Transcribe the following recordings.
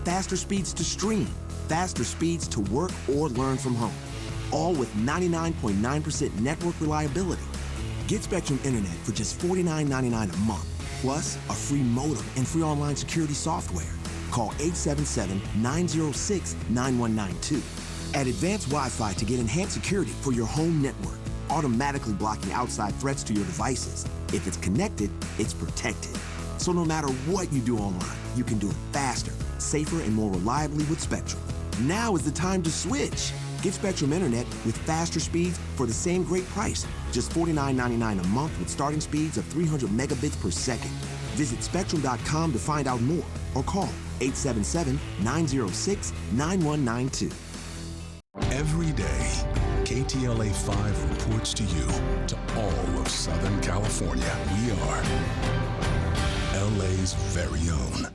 faster speeds to stream, faster speeds to work or learn from home, all with 99.9% network reliability. Get Spectrum Internet for just $49.99 a month, plus a free modem and free online security software. Call 877-906-9192. Add advanced Wi-Fi to get enhanced security for your home network, automatically blocking outside threats to your devices. If it's connected, it's protected. So no matter what you do online, you can do it faster, safer, and more reliably with Spectrum. Now is the time to switch. Get Spectrum Internet with faster speeds for the same great price. Just $49.99 a month with starting speeds of 300 megabits per second. Visit Spectrum.com to find out more or call 877-906-9192. Every day, KTLA 5 reports to you, to all of Southern California. We are LA's very own.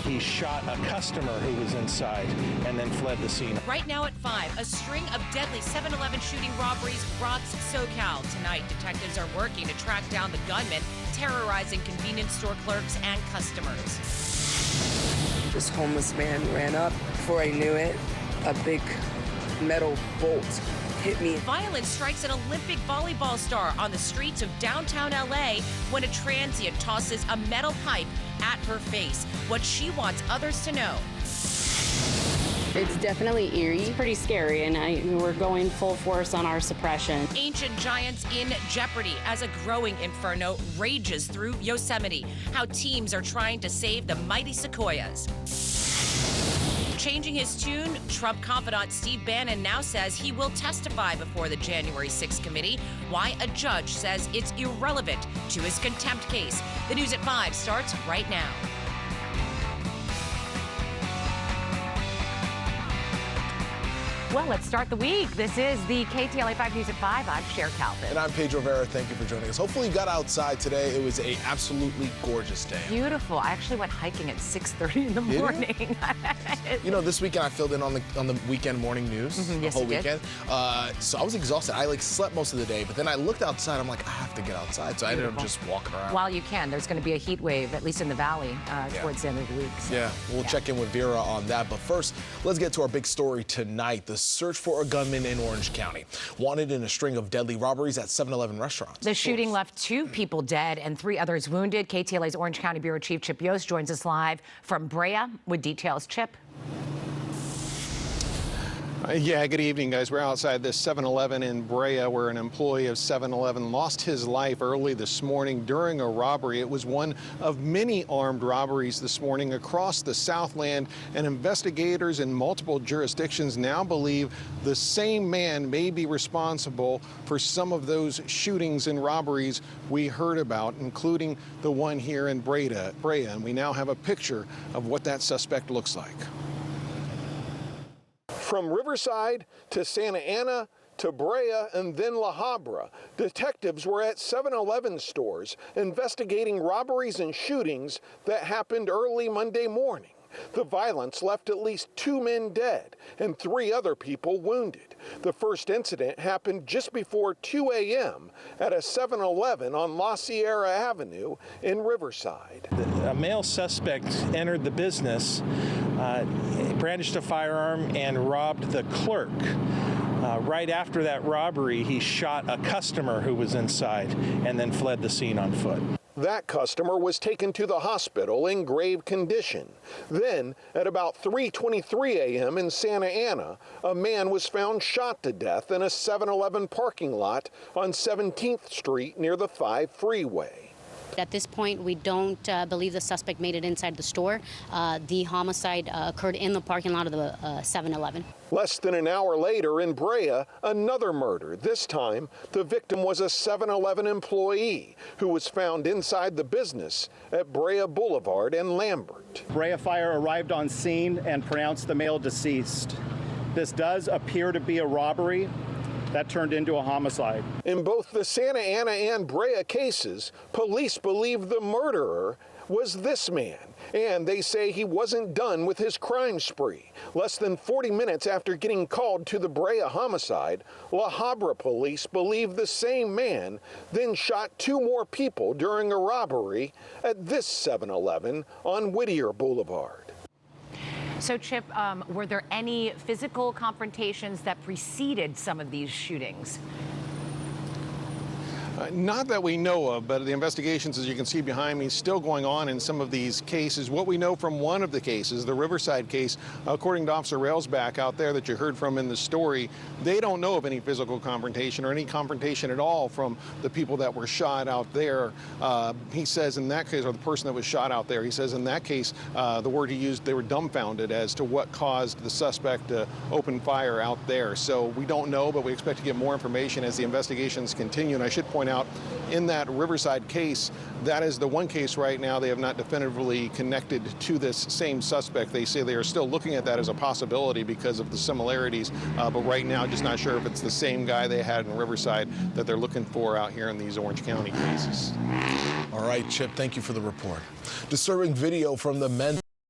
He shot a customer who was inside and then fled the scene. Right now at 5, a string of deadly 7-Eleven shooting robberies rocks SoCal. Tonight, detectives are working to track down the gunman terrorizing convenience store clerks and customers. This homeless man ran up. Before I knew it, a big metal bolt hit me. Violence strikes an Olympic volleyball star on the streets of downtown LA when a transient tosses a metal pipe at her face. What she wants others to know. It's definitely eerie. It's pretty scary, and we're going full force on our suppression. Ancient giants in jeopardy as a growing inferno rages through Yosemite. How teams are trying to save the mighty sequoias. Changing his tune, Trump confidant Steve Bannon now says he will testify before the January 6th committee. Why a judge says it's irrelevant to his contempt case. The News at 5 starts right now. Well, let's start the week. This is the KTLA 5 News at 5. I'm Cher Calvin. And I'm Pedro Vera. Thank you for joining us. Hopefully you got outside today. It was a absolutely gorgeous day. Beautiful. I actually went hiking at 6:30 in the morning. You know, this weekend I filled in on the weekend morning news, the whole weekend. So I was exhausted. I slept most of the day, but then I looked outside. I'm like, I have to get outside. So I ended up just walking around. While you can, there's going to be a heat wave, at least in the valley, towards the end of the week. So. Yeah, we'll check in with Vera on that. But first, let's get to our big story tonight. The search for a gunman in Orange County, wanted in a string of deadly robberies at 7-Eleven restaurants. The shooting left 2 people dead and 3 others wounded. KTLA's Orange County Bureau Chief Chip Yost joins us live from Brea with details. Chip. Yeah, good evening, guys. We're outside this 7-Eleven in Brea where an employee of 7-Eleven lost his life early this morning during a robbery. It was one of many armed robberies this morning across the Southland, and investigators in multiple jurisdictions now believe the same man may be responsible for some of those shootings and robberies we heard about, including the one here in Brea. And we now have a picture of what that suspect looks like. From Riverside to Santa Ana to Brea and then La Habra, detectives were at 7-Eleven stores investigating robberies and shootings that happened early Monday morning. The violence left at least 2 men dead and 3 other people wounded. The first incident happened just before 2 a.m. at a 7-Eleven on La Sierra Avenue in Riverside. A male suspect entered the business, brandished a firearm, and robbed the clerk. Right after that robbery, he shot a customer who was inside and then fled the scene on foot. That customer was taken to the hospital in grave condition. Then, at about 3:23 a.m. in Santa Ana, a man was found shot to death in a 7-Eleven parking lot on 17th Street near the 5 freeway. At this point, we don't believe the suspect made it inside the store. The homicide occurred in the parking lot of the 7-Eleven. Less than an hour later in Brea, another murder. This time, the victim was a 7-Eleven employee who was found inside the business at Brea Boulevard and Lambert. Brea Fire arrived on scene and pronounced the male deceased. This does appear to be a robbery. That turned into a homicide. In both the Santa Ana and Brea cases, police believe the murderer was this man. And they say he wasn't done with his crime spree. Less than 40 minutes after getting called to the Brea homicide, La Habra police believe the same man then shot 2 more people during a robbery at this 7-Eleven on Whittier Boulevard. So, Chip, were there any physical confrontations that preceded some of these shootings? Not that we know of, but the investigations, as you can see behind me, still going on in some of these cases. What we know from one of the cases, the Riverside case, according to Officer Railsback out there that you heard from in the story, they don't know of any physical confrontation or any confrontation at all from the people that were shot out there. He says in that case, or the person that was shot out there, he says in that case, the word he used, they were dumbfounded as to what caused the suspect to open fire out there. So we don't know, but we expect to get more information as the investigations continue. And I should point out, in that Riverside case, that is the one case right now they have not definitively connected to this same suspect. They say they are still looking at that as a possibility because of the similarities, but right now just not sure if it's the same guy they had in Riverside that they're looking for out here in these Orange County cases. All right, Chip, thank you for the report. Disturbing video from the men